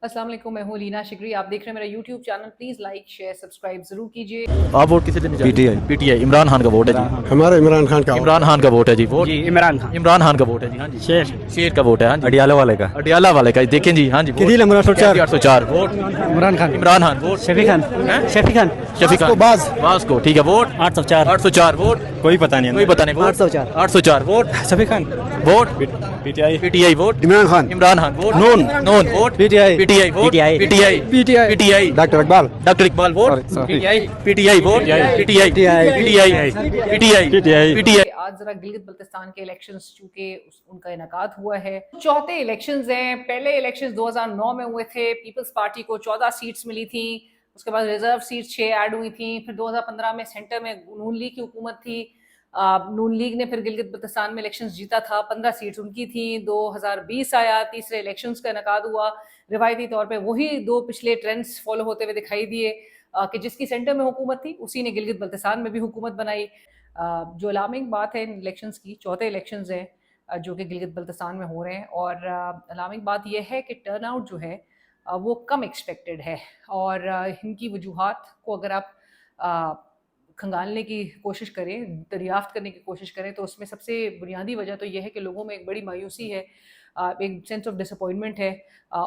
अस्सलाम वालेकुम, मैं हूँ लीना शिकरी। आप देख रहे हैं मेरा YouTube channel. Please like share subscribe ज़रूर कीजिए। आप वोट किसे देने जा रहे हैं? पीटीआई। पीटीआई। इमरान खान का वोट है जी। हमारा इमरान खान का इमरान खान का वोट है जी। वोट जी इमरान खान। इमरान खान का वोट है जी। हाँ जी। शेर का वोट है। हाँ जी। अडियाला वाले का अडियाला वाले का देखें जी। हाँ जी। किसी number 804 804 vote Imran Khan. Imran Khan. Vote Shafi Khan. Shafi Khan. Shafi Khan बाज को। ठीक है। वोट 804। 804 वोट कोई पता नहीं कोई पता नहीं। Vote 804। 804 vote Shafi Khan. Vote PTI PTI vote Imran Khan Imran Khan vote Noon vote PTI PTI vote PTI PTI doctor Iqbal doctor Iqbal vote PTI vote PTI PTI. आज ज़रा गिलगित बल्तिस्तान के इलेक्शंस चूँकि उनका इनकाद हुआ है, चौथे इलेक्शंस हैं। पहले इलेक्शंस 2009 में हुए थे। पीपल्स पार्टी को 14 सीट्स मिली थी। उसके बाद रिजर्व सीट्स 6 ऐड हुई थी। फिर 2015 में सेंटर में नून लीग की हुकूमत थी। नून लीग ने फिर गिलगित बल्तिस्तान में इलेक्शंस जीता था। 15 सीट्स उनकी थी। 2020 आया, तीसरे इलेक्शंस का इनकाद हुआ। रिवायती तौर पे वही दो पिछले ट्रेंड्स फॉलो होते हुए दिखाई दिए कि जिसकी सेंटर में हुकूमत थी उसी ने गिलगित बल्तिस्तान में भी हुकूमत बनाई। जो अलार्मिंग बात है इन इलेक्शंस की, चौथे इलेक्शंस हैं जो कि गिलगित बल्तिस्तान में हो रहे हैं, और अलार्मिंग बात यह है कि टर्न आउट जो है वो कम एक्सपेक्टेड है। और इनकी वजूहात को अगर आप खंगालने की कोशिश करें, दरियाफ्त करने की कोशिश करें, तो उसमें सबसे बुनियादी वजह तो यह है कि लोगों में एक बड़ी मायूसी है, एक सेंस ऑफ डिसअपॉइंटमेंट है।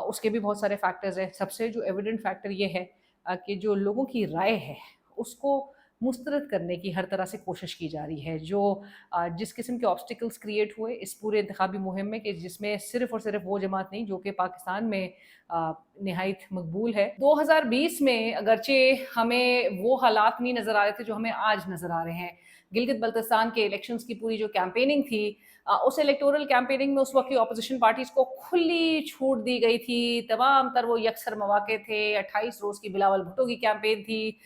उसके भी बहुत सारे फैक्टर्स हैं। सबसे जो एविडेंट फैक्टर ये है कि जो लोगों की राय है उसको मुस्तरद करने की हर तरह से कोशिश की जा रही है। जो जिस किस्म के ऑब्स्टिकल्स क्रिएट हुए इस पूरे इंतखाबी मुहिम में, कि जिसमें सिर्फ और सिर्फ वो जमात नहीं जो कि पाकिस्तान में नहायत मकबूल है। 2020 में अगरचे हमें वो हालात नहीं नज़र आ रहे थे जो हमें आज नज़र आ रहे हैं। गिलगित बल्तिस्तान के इलेक्शंस की पूरी जो कैंपेनिंग थी, उस इलेक्टोरल कैंपेनिंग में उस वक्त की अपोजिशन पार्टीज़ को खुली छूट दी गई थी। तमाम तर वो यकसर मौके थे। 28 रोज़ की बिलावल भुट्टो की कैंपेन थी।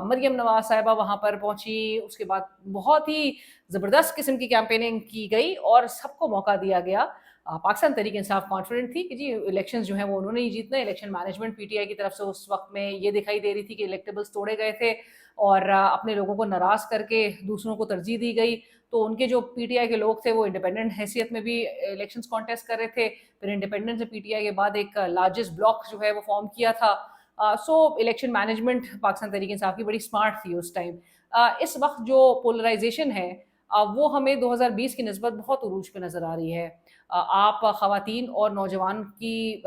मरियम नवाज साहिबा वहाँ पर पहुँची। उसके बाद बहुत ही ज़बरदस्त किस्म की कैंपेनिंग की गई और सबको मौका दिया गया। पाकिस्तान तहरीक इंसाफ कॉन्फिडेंट थी कि जी इलेक्शंस जो हैं वो उन्होंने ही जीतना है। इलेक्शन मैनेजमेंट पीटीआई की तरफ से उस वक्त में ये दिखाई दे रही थी कि इलेक्टेबल्स तोड़े गए थे और अपने लोगों को नाराज़ करके दूसरों को तरजीह दी गई। तो उनके जो पीटीआई के लोग थे वो इंडिपेंडेंट हैसियत में भी इलेक्शंस कॉन्टेस्ट कर रहे थे। फिर इंडिपेंडेंट से पीटीआई के बाद एक लार्जेस्ट ब्लॉक जो है वो फॉर्म किया था। सो इलेक्शन मैनेजमेंट पाकिस्तान तहरीक इंसाफ की बड़ी स्मार्ट थी उस टाइम। इस वक्त जो पोलराइजेशन है वो हमें 2020 की निस्बत बहुत उरूज पे नज़र आ रही है। आप ख़वातीन और नौजवान की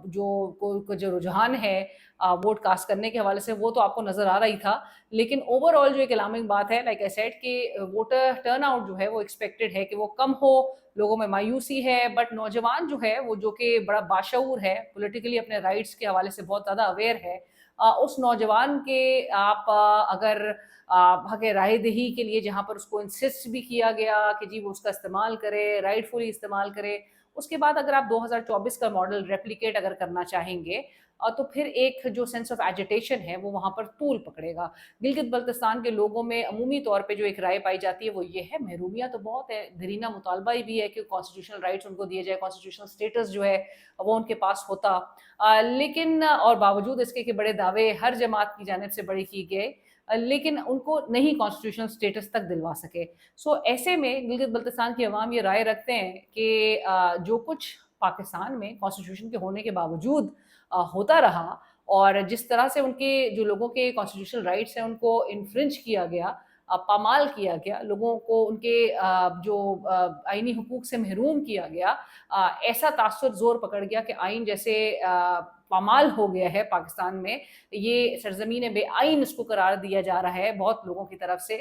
जो रुझान है वोट कास्ट करने के हवाले से, वो तो आपको नज़र आ रही था। लेकिन ओवरऑल जो एक अलार्मिंग बात है, लाइक आई सेड, कि वोटर टर्नआउट जो है वो एक्सपेक्टेड है कि वो कम हो। लोगों में मायूसी है, बट नौजवान जो है वो, जो कि बड़ा बाशऊर है, पॉलिटिकली अपने राइट्स के हवाले से बहुत ज़्यादा अवेयर है, उस नौजवान के आप अगर हक राय दही के लिए जहाँ पर उसको इंसिस्ट भी किया गया कि जी वो उसका इस्तेमाल करे, राइटफुली इस्तेमाल करे, उसके बाद अगर आप 2024 का मॉडल रेप्लिकेट अगर करना चाहेंगे तो फिर एक जो सेंस ऑफ एजिटेशन है वो वहाँ पर तूल पकड़ेगा। गिलगित बल्तिस्तान के लोगों में अमूमी तौर पे जो एक राय पाई जाती है वो ये है, महरूमिया तो बहुत है, दरीना मुतालबा भी है कि कॉन्स्टिट्यूशनल राइट्स उनको दिए जाए, कॉन्स्टिट्यूशनल स्टेटस जो है वो उनके पास होता। लेकिन और बावजूद इसके कि बड़े दावे हर जमात की जानिब से बड़े किए गए, लेकिन उनको नहीं कॉन्स्टिट्यूशनल स्टेटस तक दिलवा सके। सो ऐसे में गिलगित बल्तिस्तान की अवाम ये राय रखते हैं कि जो कुछ पाकिस्तान में कॉन्स्टिट्यूशन के होने के बावजूद होता रहा और जिस तरह से उनके जो लोगों के कॉन्स्टिट्यूशनल राइट्स हैं उनको इन्फ्रिंज किया गया, पामाल किया गया, लोगों को उनके जो आइनी हुकूक से महरूम किया गया, ऐसा तासुर जोर पकड़ गया कि आइन जैसे पामाल हो गया है पाकिस्तान में। ये सरजमीन बेआइन इसको करार दिया जा रहा है बहुत लोगों की तरफ से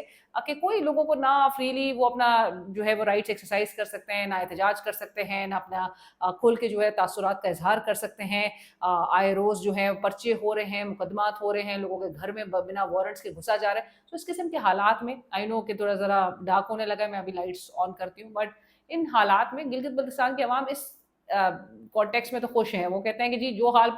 कि कोई लोगों को ना फ्रीली वो अपना जो है वो राइट्स एक्सरसाइज कर सकते हैं, ना एहतजाज कर सकते हैं, ना अपना खुल के जो है तासुरात का इजहार कर सकते हैं। आए रोज़ जो है पर्चे हो रहे हैं, मुकदमात हो रहे हैं, लोगों के घर में बिना वारंट्स के घुसा जा रहा है। तो इस किस्म के हालात में आई नो कि थोड़ा ज़रा डार्क होने लगा है, मैं अभी लाइट्स ऑन करती हूँ, बट इन हालात में गिलगित बल्तिस्तान के अवाम इस कॉन्टेक्स्ट में तो खुश हैं। वो कहते हैं कि जी जो हाल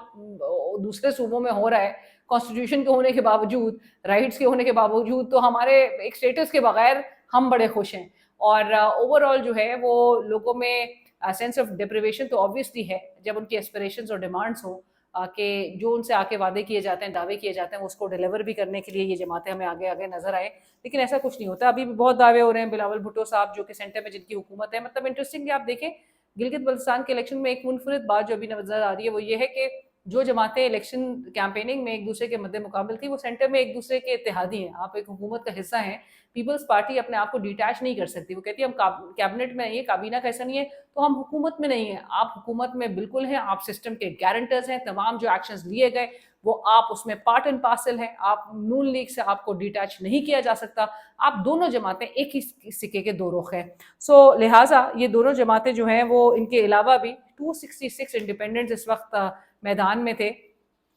दूसरे सूबों में हो रहा है, कॉन्स्टिट्यूशन के होने के बावजूद, राइट्स के होने के बावजूद, तो हमारे एक स्टेटस के बगैर हम बड़े खुश हैं। और ओवरऑल जो है वो लोगों में सेंस ऑफ डिप्रिवेशन तो ऑब्वियसली है जब उनकी एस्पिरेशंस और डिमांड्स हो कि जो उनसे आके वादे किए जाते हैं, दावे किए जाते हैं, उसको डिलीवर भी करने के लिए ये जमातें हमें आगे आगे नजर आए। लेकिन ऐसा कुछ नहीं होता। अभी भी बहुत दावे हो रहे हैं। बिलावल भुट्टो साहब जो कि सेंटर में जिनकी हुकूमत है, मतलब इंटरेस्टिंगली आप देखें गिलगित बल्तिस्तान के इलेक्शन में एक मुनफरिद बात जो अभी नजर आ रही है वो ये है कि जो जमातें इलेक्शन कैंपेनिंग में एक दूसरे के मद्दे मुकाबल थी, वो सेंटर में एक दूसरे के इत्तेहादी हैं। आप एक हुकूमत का हिस्सा हैं। पीपल्स पार्टी अपने आप को डिटैच नहीं कर सकती। वो कहती है हम कैबिनेट में नहीं है, काबीना का हिस्सा नहीं है, तो हम हुकूमत में नहीं है। आप हुकूमत में बिल्कुल हैं, आप सिस्टम के गारंटर्स हैं। तमाम जो एक्शंस लिए गए वो आप उसमें पार्ट एंड पार्सल हैं। आप नून लीग से आपको डिटैच नहीं किया जा सकता। आप दोनों जमातें एक ही सिक्के के दो रुख हैं। सो लिहाजा ये दोनों जमातें जो हैं वो इनके अलावा भी 266 इंडिपेंडेंट्स इस वक्त मैदान में थे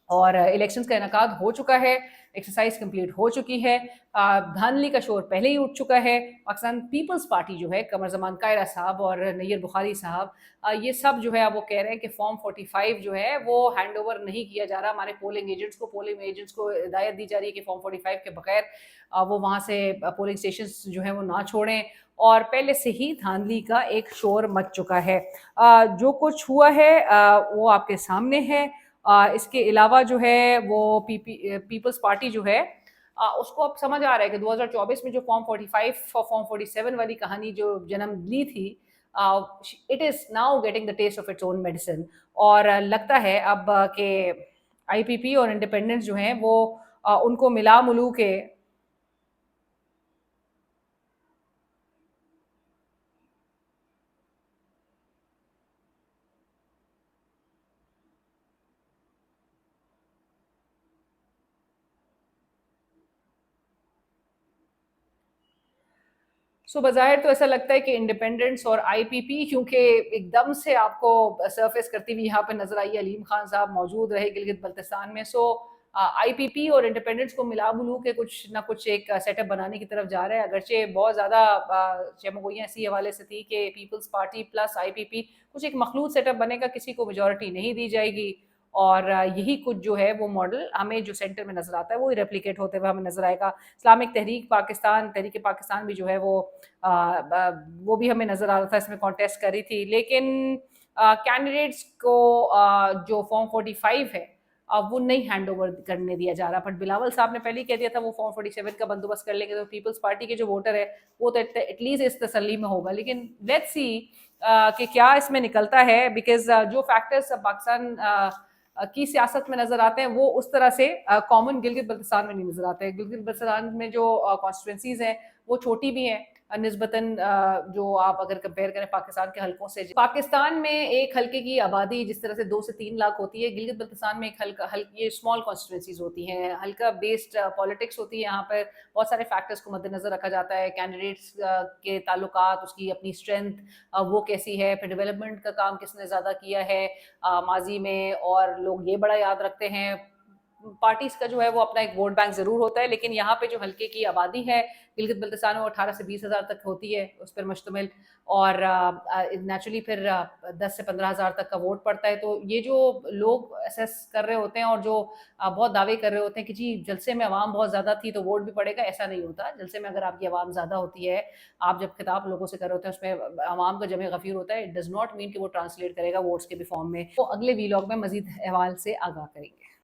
और इलेक्शंस का इनकाद हो चुका है। एक्सरसाइज कंप्लीट हो चुकी है। धांधली का शोर पहले ही उठ चुका है। पाकिस्तान पीपल्स पार्टी जो है, कमर जमान कायरा साहब और नैयर बुखारी साहब, ये सब जो है अब वो कह रहे हैं कि फॉर्म 45 जो है वो हैंड ओवर नहीं किया जा रहा हमारे पोलिंग एजेंट्स को हिदायत दी जा रही है कि फॉर्म 45 के बगैर वो वहाँ से पोलिंग स्टेशन जो है वो ना छोड़ें। और पहले से ही धांधली का एक शोर मच चुका है। जो कुछ हुआ है वो आपके सामने है। इसके अलावा जो है वो पीपल्स पार्टी जो है उसको अब समझ आ रहा है कि 2024 में जो फॉर्म 45 और फॉर्म 47 वाली कहानी जो जन्म ली थी, it is now getting the taste of its own medicine. और लगता है अब कि आईपीपी और इंडिपेंडेंस जो हैं वो उनको मिला मुलू के सो बज़ाहिर तो ऐसा लगता है कि इंडिपेंडेंट्स और आईपीपी क्योंकि एकदम से आपको सरफेस करती हुई यहाँ पर नजर आई। अलीम खान साहब मौजूद रहे गिलगित बल्तिस्तान में। सो आईपीपी और इंडिपेंडेंट्स को मिला बुलू के कुछ ना कुछ एक सेटअप बनाने की तरफ जा रहा है। अगरचे बहुत ज़्यादा चमगोइयाँ इसी हवाले से थी कि पीपल्स पार्टी प्लस आईपीपी कुछ एक मखलूत सेटअप बनेगा, किसी को मेजॉरिटी नहीं दी जाएगी। और यही कुछ जो है वो मॉडल हमें जो सेंटर में नज़र आता है वो रेप्लिकेट होते हुए हमें नज़र आएगा। इस्लामिक तहरीक पाकिस्तान भी जो है वो भी हमें नज़र आ रहा था, इसमें कॉन्टेस्ट कर रही थी। लेकिन कैंडिडेट्स को जो फॉर्म 45 है वो नहीं हैंड ओवर करने दिया जा रहा। बट बिलावल साहब ने पहले ही कह दिया था वो फॉर्म 47 का बंदोबस्त कर लेंगे, तो पीपल्स पार्टी के जो वोटर है वो तो एटलीस्ट इस तसल्ली में होगा। लेकिन लेट्स सी कि क्या इसमें निकलता है, बिकॉज जो फैक्टर्स पाकिस्तान की सियासत में नजर आते हैं वो उस तरह से कॉमन गिलगित बल्तिस्तान में नहीं नजर आते हैं। गिलगित बल्तिस्तान में जो कॉन्स्टिट्यूंसीज हैं वो छोटी भी हैं निस्बतन, जो आप अगर कंपेयर करें पाकिस्तान के हलकों से। पाकिस्तान में एक हलके की आबादी जिस तरह से 2 से 3 लाख होती है, गिलगित बल्तिस्तान में एक ये स्मॉल कॉन्स्टिट्यूंसीज होती हैं, हल्का बेस्ड पॉलिटिक्स होती है। यहाँ पर बहुत सारे फैक्टर्स को मद्देनजर रखा जाता है। कैंडिडेट्स के ताल्लुकात, उसकी अपनी स्ट्रेंथ वो कैसी है, फिर डेवलपमेंट का काम किसने ज़्यादा किया है माजी में। और लोग ये बड़ा याद रखते हैं, पार्टीज का जो है वो अपना एक वोट बैंक जरूर होता है, लेकिन यहाँ पे जो हल्के की आबादी है गिलगित बल्तिस्तान में वो 18 से 20 हज़ार तक होती है उस पर मुश्तमिल। और नेचुरली फिर 10 से 15 हज़ार तक का वोट पड़ता है। तो ये जो लोग असेस कर रहे होते हैं और जो बहुत दावे कर रहे होते हैं कि जी जलसे में आवाम बहुत ज़्यादा थी तो वोट भी पड़ेगा, ऐसा नहीं होता। जलसे में अगर आपकी आवाम ज़्यादा होती है, आप जब खिताब लोगों से कर रहे होते हैं उसमें आवाम का जमे गफीर होता है, इट डज नॉट मीन कि वो ट्रांसलेट करेगा वोट्स के भी फॉर्म में। तो अगले वीलॉग में मजीद अहवाल से आगाह करेंगे।